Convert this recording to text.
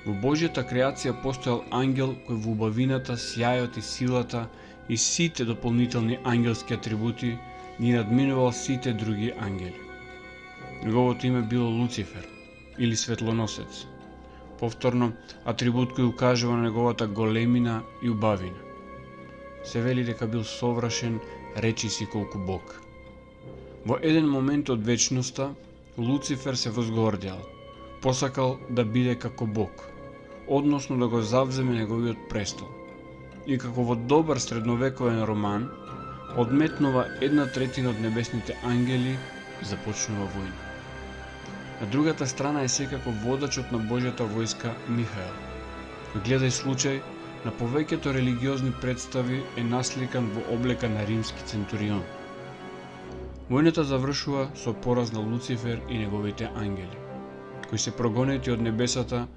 Во Божјата креација постоел ангел кој во убавината, сјајот и силата и сите дополнителни ангелски атрибути ги надминувал сите други ангели. Неговото име било Луцифер или светлоносец. Повторно, атрибут кој укажува на неговата големина и убавина. Се вели дека бил совршен, речиси колку Бог. Во еден момент од вечноста, Луцифер се возгордел, посакал да биде како Бог, односно да го завземе неговиот престол. И како во добар средновековен роман, одметнува 1/3 од небесните ангели и започнува војна. На другата страна е секако водачот на Божјата војска Михаел. Гледај случај, на повеќето религиозни представи е насликан во облека на римски центурион. Војната завршува со пораз на Луцифер и неговите ангели, кои се прогонети од небесата